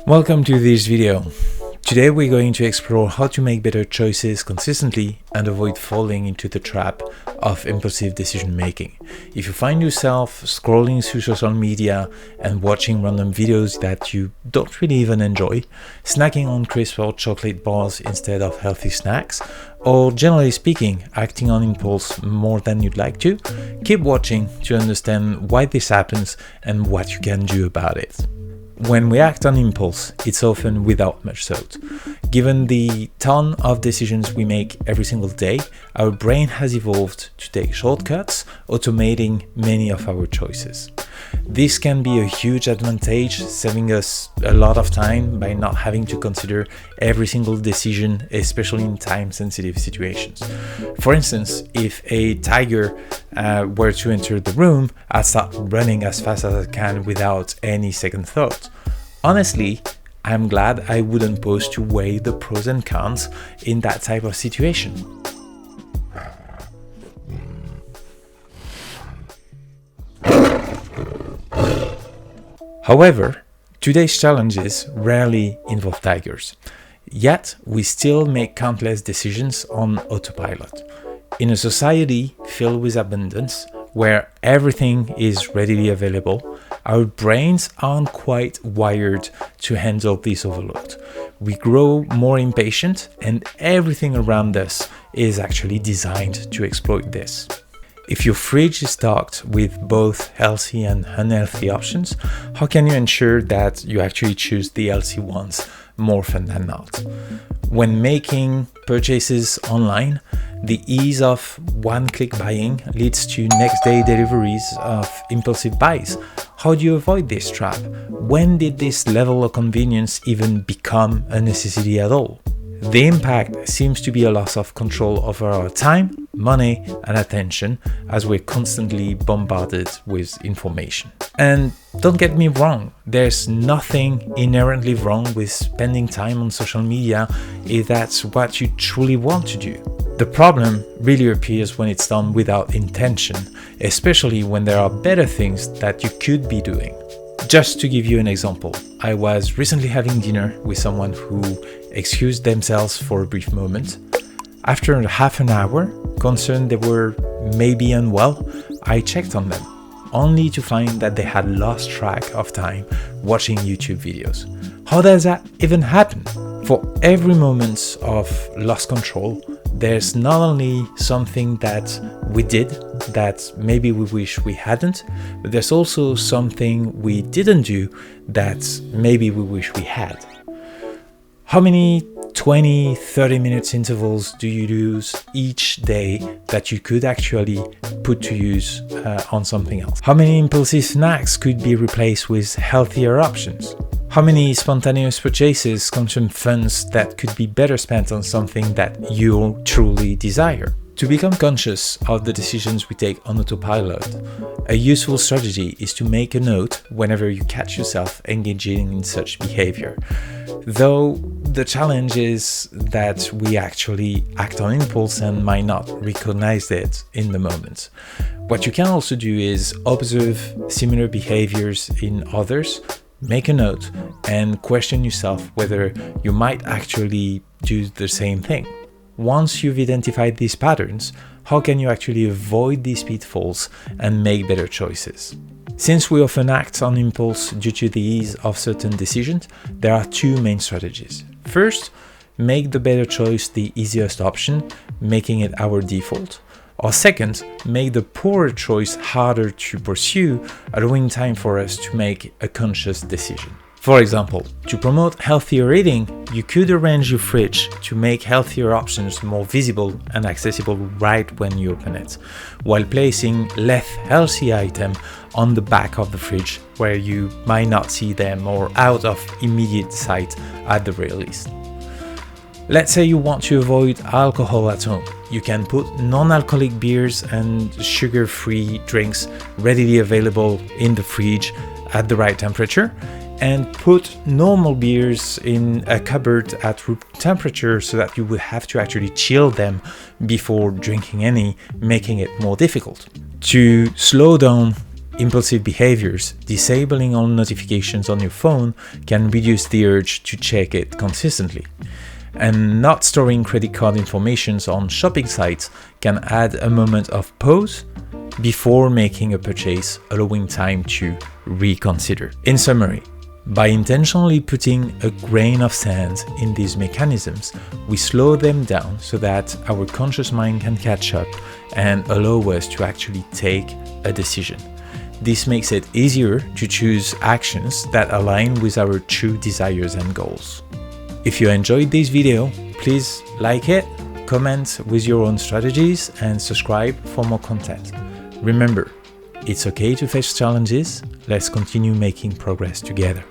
Welcome to this video. Today we're going to explore how to make better choices consistently and avoid falling into the trap of impulsive decision making. If you find yourself scrolling through social media and watching random videos that you don't really even enjoy, snacking on crisp or chocolate bars instead of healthy snacks, or generally speaking, acting on impulse more than you'd like to, keep watching to understand why this happens and what you can do about it. When we act on impulse, it's often without much thought. Given the ton of decisions we make every single day, our brain has evolved to take shortcuts, automating many of our choices. This can be a huge advantage, saving us a lot of time by not having to consider every single decision, especially in time-sensitive situations. For instance, if a tiger were to enter the room, I'd start running as fast as I can without any second thought. Honestly, I'm glad I wouldn't pause to weigh the pros and cons in that type of situation. However, today's challenges rarely involve tigers. Yet, we still make countless decisions on autopilot. In a society filled with abundance, where everything is readily available, our brains aren't quite wired to handle this overload. We grow more impatient, and everything around us is actually designed to exploit this. If your fridge is stocked with both healthy and unhealthy options, how can you ensure that you actually choose the healthy ones more often than not? When making purchases online, the ease of one-click buying leads to next-day deliveries of impulsive buys. How do you avoid this trap? When did this level of convenience even become a necessity at all? The impact seems to be a loss of control over our time, money, and attention as we're constantly bombarded with information. And don't get me wrong, there's nothing inherently wrong with spending time on social media if that's what you truly want to do. The problem really appears when it's done without intention, especially when there are better things that you could be doing. Just to give you an example, I was recently having dinner with someone who excused themselves for a brief moment. After half an hour, concerned they were maybe unwell, I checked on them, only to find that they had lost track of time watching YouTube videos. How does that even happen? For every moment of lost control, there's not only something that we did that maybe we wish we hadn't, but there's also something we didn't do that maybe we wish we had. How many 20-30 minutes intervals do you use each day that you could actually put to use on something else? How many impulsive snacks could be replaced with healthier options? How many spontaneous purchases consume funds that could be better spent on something that you truly desire? To become conscious of the decisions we take on autopilot, a useful strategy is to make a note whenever you catch yourself engaging in such behavior. Though the challenge is that we actually act on impulse and might not recognize it in the moment. What you can also do is observe similar behaviors in others, make a note, and question yourself whether you might actually do the same thing. Once you've identified these patterns, how can you actually avoid these pitfalls and make better choices? Since we often act on impulse due to the ease of certain decisions, there are two main strategies. First, make the better choice the easiest option, making it our default. Or second, make the poorer choice harder to pursue, allowing time for us to make a conscious decision. For example, to promote healthier eating, you could arrange your fridge to make healthier options more visible and accessible right when you open it, while placing less healthy items on the back of the fridge where you might not see them or out of immediate sight at the very least. Let's say you want to avoid alcohol at home. You can put non-alcoholic beers and sugar-free drinks readily available in the fridge at the right temperature, and put normal beers in a cupboard at room temperature so that you would have to actually chill them before drinking any, making it more difficult. To slow down impulsive behaviors, disabling all notifications on your phone can reduce the urge to check it consistently. And not storing credit card information on shopping sites can add a moment of pause before making a purchase, allowing time to reconsider. In summary, by intentionally putting a grain of sand in these mechanisms, we slow them down so that our conscious mind can catch up and allow us to actually take a decision. This makes it easier to choose actions that align with our true desires and goals. If you enjoyed this video, please like it, comment with your own strategies, and subscribe for more content. Remember, it's okay to face challenges. Let's continue making progress together.